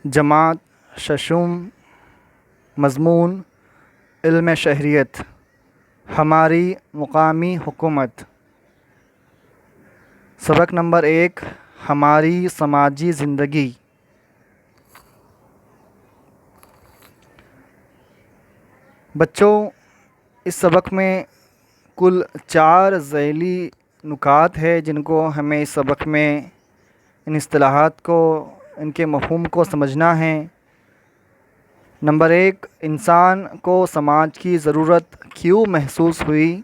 جماعت ششم مضمون علم شہریت ہماری مقامی حکومت۔ سبق نمبر 1 ہماری سماجی زندگی۔ بچوں، اس سبق میں کل 4 ذیلی نکات ہے جن کو ہمیں اس سبق میں ان اصطلاحات کو، ان کے مفہوم کو سمجھنا ہے۔ نمبر 1، انسان کو سماج کی ضرورت کیوں محسوس ہوئی،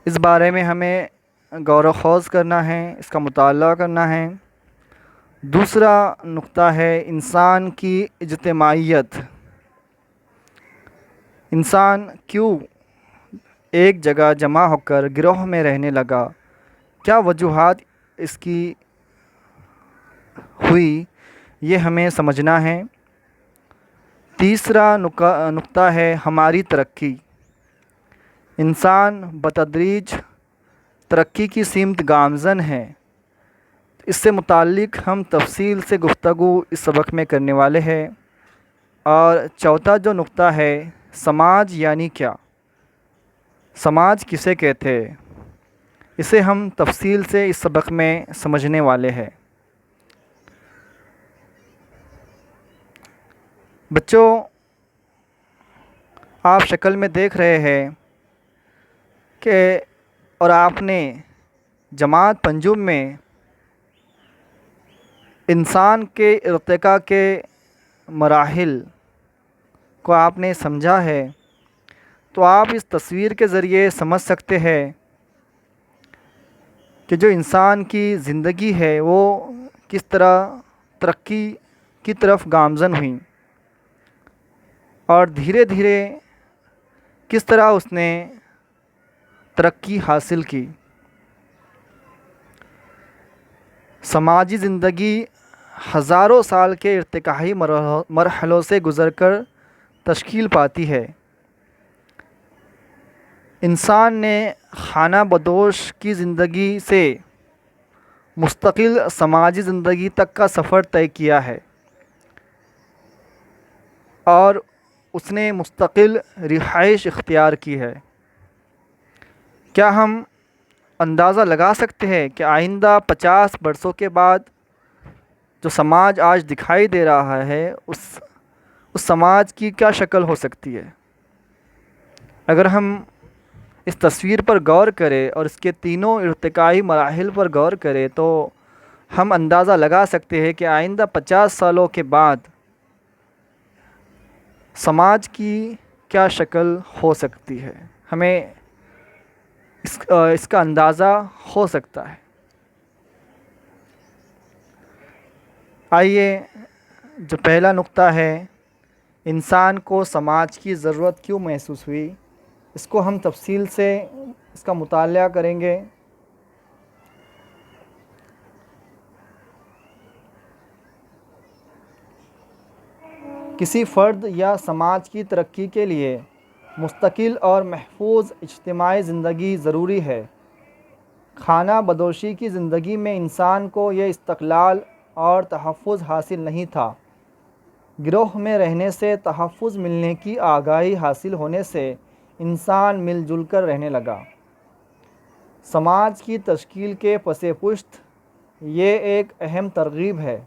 اس بارے میں ہمیں غور و خوض کرنا ہے، اس کا مطالعہ کرنا ہے۔ دوسرا نقطہ ہے انسان کی اجتماعیت۔ انسان کیوں ایک جگہ جمع ہو کر گروہ میں رہنے لگا، کیا وجوہات اس کی ہوئی، یہ ہمیں سمجھنا ہے۔ تیسرا نقطہ ہے ہماری ترقی۔ انسان بتدریج ترقی کی سمت گامزن ہے، اس سے متعلق ہم تفصیل سے گفتگو اس سبق میں کرنے والے ہیں۔ اور چوتھا جو نقطہ ہے، سماج یعنی کیا، سماج کسے کہتے ہیں، اسے ہم تفصیل سے اس سبق میں سمجھنے والے ہیں۔ بچوں، آپ شکل میں دیکھ رہے ہیں کہ اور آپ نے جماعت پنجم میں انسان کے ارتقاء کے مراحل کو آپ نے سمجھا ہے، تو آپ اس تصویر کے ذریعے سمجھ سکتے ہیں کہ جو انسان کی زندگی ہے وہ کس طرح ترقی کی طرف گامزن ہوئی اور دھیرے دھیرے کس طرح اس نے ترقی حاصل کی۔ سماجی زندگی ہزاروں سال کے ارتقائی مرحلوں سے گزر کر تشکیل پاتی ہے۔ انسان نے خانہ بدوش کی زندگی سے مستقل سماجی زندگی تک کا سفر طے کیا ہے اور اس نے مستقل رہائش اختیار کی ہے۔ کیا ہم اندازہ لگا سکتے ہیں کہ آئندہ 50 برسوں کے بعد جو سماج آج دکھائی دے رہا ہے اس سماج کی کیا شکل ہو سکتی ہے؟ اگر ہم اس تصویر پر غور کریں اور اس کے تینوں ارتقائی مراحل پر غور کریں تو ہم اندازہ لگا سکتے ہیں کہ آئندہ 50 سالوں کے بعد سماج کی کیا شکل ہو سکتی ہے، ہمیں اس کا اندازہ ہو سکتا ہے۔ آئیے، جو پہلا نقطہ ہے انسان کو سماج کی ضرورت کیوں محسوس ہوئی، اس کو ہم تفصیل سے اس کا مطالعہ کریں گے۔ کسی فرد یا سماج کی ترقی کے لیے مستقل اور محفوظ اجتماعی زندگی ضروری ہے۔ خانہ بدوشی کی زندگی میں انسان کو یہ استقلال اور تحفظ حاصل نہیں تھا۔ گروہ میں رہنے سے تحفظ ملنے کی آگاہی حاصل ہونے سے انسان مل جل کر رہنے لگا۔ سماج کی تشکیل کے پس پشت یہ ایک اہم ترغیب ہے۔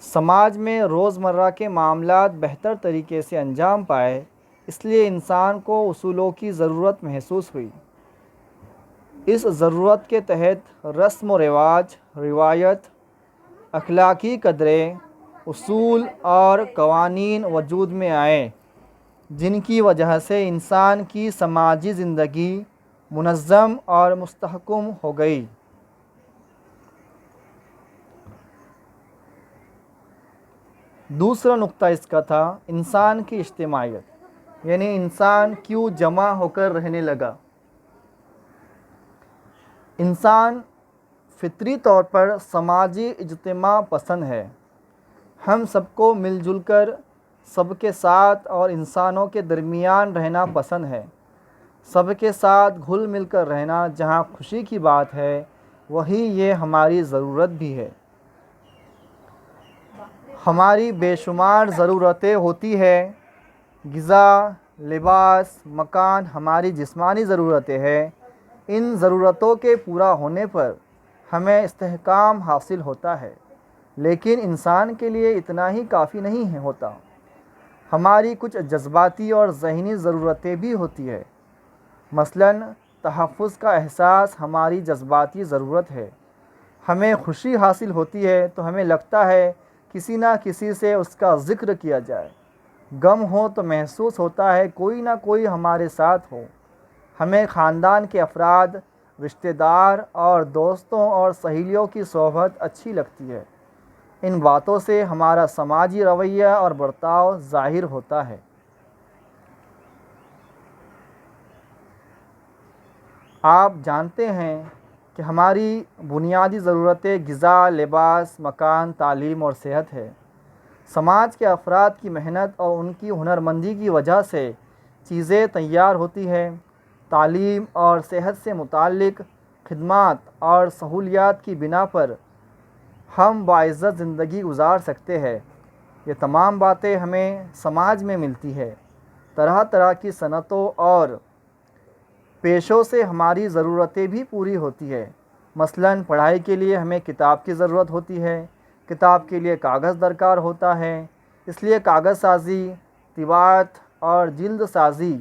سماج میں روزمرہ کے معاملات بہتر طریقے سے انجام پائے، اس لیے انسان کو اصولوں کی ضرورت محسوس ہوئی۔ اس ضرورت کے تحت رسم و رواج، روایت، اخلاقی قدریں، اصول اور قوانین وجود میں آئے جن کی وجہ سے انسان کی سماجی زندگی منظم اور مستحکم ہو گئی۔ دوسرا نقطہ اس کا تھا انسان کی اجتماعیت، یعنی انسان کیوں جمع ہو کر رہنے لگا۔ انسان فطری طور پر سماجی اجتماع پسند ہے۔ ہم سب کو مل جل کر سب کے ساتھ اور انسانوں کے درمیان رہنا پسند ہے۔ سب کے ساتھ گھل مل کر رہنا جہاں خوشی کی بات ہے، وہیں یہ ہماری ضرورت بھی ہے۔ ہماری بے شمار ضرورتیں ہوتی ہے، غذا، لباس، مکان، ہماری جسمانی ضرورتیں ہیں۔ ان ضرورتوں کے پورا ہونے پر ہمیں استحکام حاصل ہوتا ہے، لیکن انسان کے لیے اتنا ہی کافی نہیں ہوتا۔ ہماری کچھ جذباتی اور ذہنی ضرورتیں بھی ہوتی ہیں۔ مثلاً تحفظ کا احساس ہماری جذباتی ضرورت ہے۔ ہمیں خوشی حاصل ہوتی ہے تو ہمیں لگتا ہے کسی نہ کسی سے اس کا ذکر کیا جائے۔ غم ہو تو محسوس ہوتا ہے کوئی نہ کوئی ہمارے ساتھ ہو۔ ہمیں خاندان کے افراد، رشتہ دار اور دوستوں اور سہیلیوں کی صحبت اچھی لگتی ہے۔ ان باتوں سے ہمارا سماجی رویہ اور برتاؤ ظاہر ہوتا ہے۔ آپ جانتے ہیں کہ ہماری بنیادی ضرورتیں غذا، لباس، مکان، تعلیم اور صحت ہے۔ سماج کے افراد کی محنت اور ان کی ہنرمندی کی وجہ سے چیزیں تیار ہوتی ہیں۔ تعلیم اور صحت سے متعلق خدمات اور سہولیات کی بنا پر ہم باعزت زندگی گزار سکتے ہیں۔ یہ تمام باتیں ہمیں سماج میں ملتی ہے۔ طرح طرح کی صنعتوں اور پیشوں سے ہماری ضرورتیں بھی پوری ہوتی ہے۔ مثلاً پڑھائی کے لیے ہمیں کتاب کی ضرورت ہوتی ہے، کتاب کے لیے کاغذ درکار ہوتا ہے، اس لیے کاغذ سازی، طباعت اور جلد سازی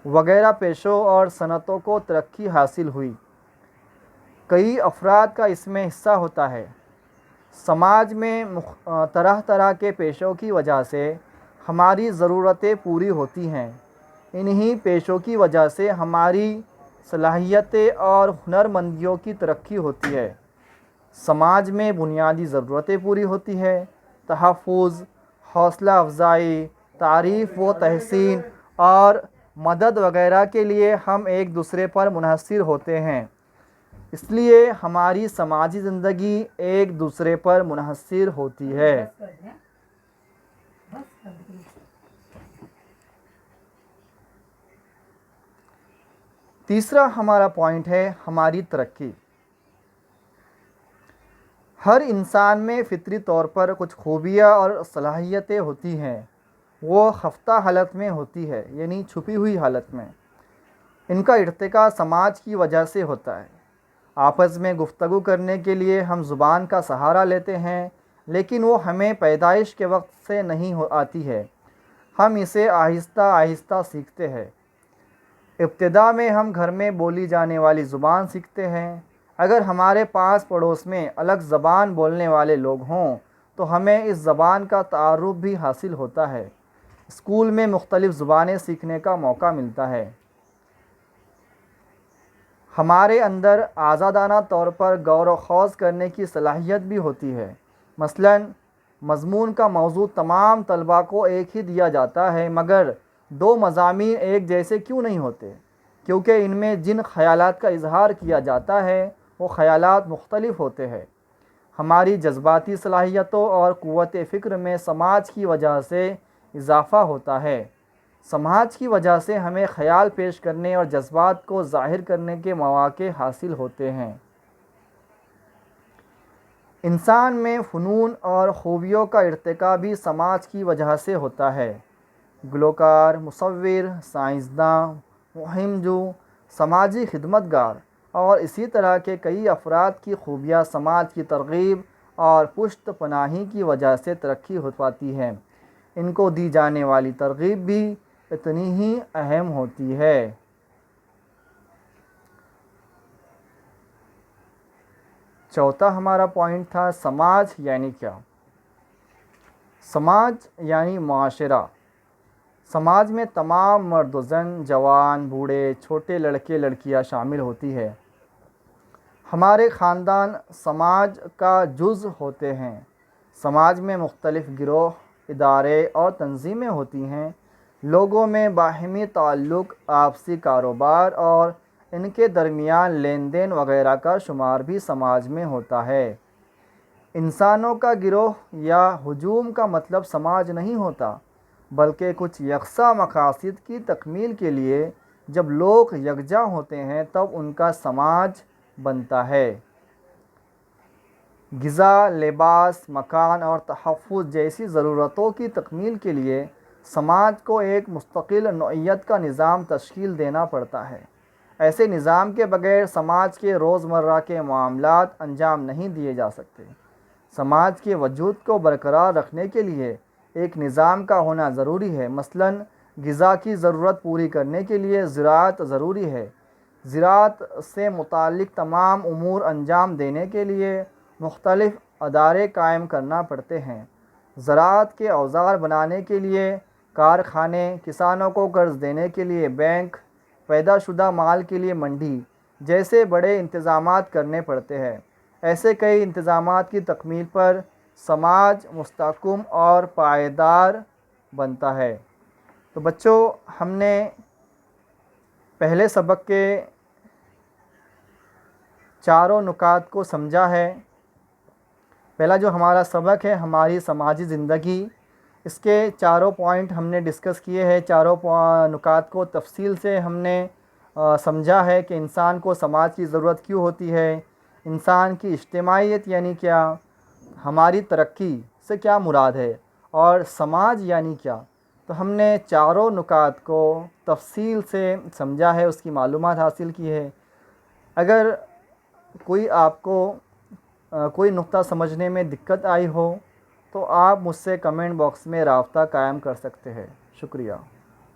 وغیرہ پیشوں اور صنعتوں کو ترقی حاصل ہوئی۔ کئی افراد کا اس میں حصہ ہوتا ہے۔ سماج میں طرح طرح کے پیشوں کی وجہ سے ہماری ضرورتیں پوری ہوتی ہیں۔ انہی پیشوں کی وجہ سے ہماری صلاحیتیں اور ہنرمندیوں کی ترقی ہوتی ہے۔ سماج میں بنیادی ضرورتیں پوری ہوتی ہے۔ تحفظ، حوصلہ افزائی، تعریف و تحسین اور مدد وغیرہ کے لیے ہم ایک دوسرے پر منحصر ہوتے ہیں۔ اس لیے ہماری سماجی زندگی ایک دوسرے پر منحصر ہوتی ہے۔ تیسرا ہمارا پوائنٹ ہے ہماری ترقی۔ ہر انسان میں فطری طور پر کچھ خوبیاں اور صلاحیتیں ہوتی ہیں۔ وہ خفتہ حالت میں ہوتی ہے، یعنی چھپی ہوئی حالت میں۔ ان کا ارتقاء سماج کی وجہ سے ہوتا ہے۔ آپس میں گفتگو کرنے کے لیے ہم زبان کا سہارا لیتے ہیں، لیکن وہ ہمیں پیدائش کے وقت سے نہیں آتی ہے۔ ہم اسے آہستہ آہستہ سیکھتے ہیں۔ ابتدا میں ہم گھر میں بولی جانے والی زبان سیکھتے ہیں۔ اگر ہمارے پاس پڑوس میں الگ زبان بولنے والے لوگ ہوں تو ہمیں اس زبان کا تعارف بھی حاصل ہوتا ہے۔ اسکول میں مختلف زبانیں سیکھنے کا موقع ملتا ہے۔ ہمارے اندر آزادانہ طور پر غور و خوض کرنے کی صلاحیت بھی ہوتی ہے۔ مثلاً مضمون کا موضوع تمام طلباء کو ایک ہی دیا جاتا ہے، مگر دو مضامین ایک جیسے کیوں نہیں ہوتے؟ کیونکہ ان میں جن خیالات کا اظہار کیا جاتا ہے وہ خیالات مختلف ہوتے ہیں۔ ہماری جذباتی صلاحیتوں اور قوت فکر میں سماج کی وجہ سے اضافہ ہوتا ہے۔ سماج کی وجہ سے ہمیں خیال پیش کرنے اور جذبات کو ظاہر کرنے کے مواقع حاصل ہوتے ہیں۔ انسان میں فنون اور خوبیوں کا ارتقاء بھی سماج کی وجہ سے ہوتا ہے۔ گلوکار، مصور، سائنسداں، مہم جو، سماجی خدمتگار اور اسی طرح کے کئی افراد کی خوبیاں سماج کی ترغیب اور پشت پناہی کی وجہ سے ترقی ہو پاتی ہے۔ ان کو دی جانے والی ترغیب بھی اتنی ہی اہم ہوتی ہے۔ چوتھا ہمارا پوائنٹ تھا سماج یعنی کیا؟ سماج یعنی معاشرہ۔ سماج میں تمام مرد و زن، جوان، بوڑھے، چھوٹے لڑکے لڑکیاں شامل ہوتی ہے۔ ہمارے خاندان سماج کا جزء ہوتے ہیں۔ سماج میں مختلف گروہ، ادارے اور تنظیمیں ہوتی ہیں۔ لوگوں میں باہمی تعلق، آپسی کاروبار اور ان کے درمیان لین دین وغیرہ کا شمار بھی سماج میں ہوتا ہے۔ انسانوں کا گروہ یا ہجوم کا مطلب سماج نہیں ہوتا، بلکہ کچھ یکساں مقاصد کی تکمیل کے لیے جب لوگ یکجا ہوتے ہیں تب ان کا سماج بنتا ہے۔ غذا، لباس، مکان اور تحفظ جیسی ضرورتوں کی تکمیل کے لیے سماج کو ایک مستقل نوعیت کا نظام تشکیل دینا پڑتا ہے۔ ایسے نظام کے بغیر سماج کے روزمرہ کے معاملات انجام نہیں دیے جا سکتے۔ سماج کے وجود کو برقرار رکھنے کے لیے ایک نظام کا ہونا ضروری ہے۔ مثلاً غذا کی ضرورت پوری کرنے کے لیے زراعت ضروری ہے۔ زراعت سے متعلق تمام امور انجام دینے کے لیے مختلف ادارے قائم کرنا پڑتے ہیں۔ زراعت کے اوزار بنانے کے لیے کارخانے، کسانوں کو قرض دینے کے لیے بینک، پیدا شدہ مال کے لیے منڈی جیسے بڑے انتظامات کرنے پڑتے ہیں۔ ایسے کئی انتظامات کی تکمیل پر سماج مستحکم اور پائیدار بنتا ہے۔ تو بچوں، ہم نے پہلے سبق کے چاروں نکات کو سمجھا ہے۔ پہلا جو ہمارا سبق ہے ہماری سماجی زندگی، اس کے چاروں پوائنٹ ہم نے ڈسکس کیے ہیں۔ چاروں نکات کو تفصیل سے ہم نے سمجھا ہے کہ انسان کو سماج کی ضرورت کیوں ہوتی ہے، انسان کی اجتماعیت یعنی کیا، ہماری ترقی سے کیا مراد ہے، اور سماج یعنی کیا۔ تو ہم نے چاروں نکات کو تفصیل سے سمجھا ہے، اس کی معلومات حاصل کی ہے۔ اگر کوئی آپ کو کوئی نقطہ سمجھنے میں دقت آئی ہو تو آپ مجھ سے کمنٹ باکس میں رابطہ قائم کر سکتے ہیں۔ شکریہ۔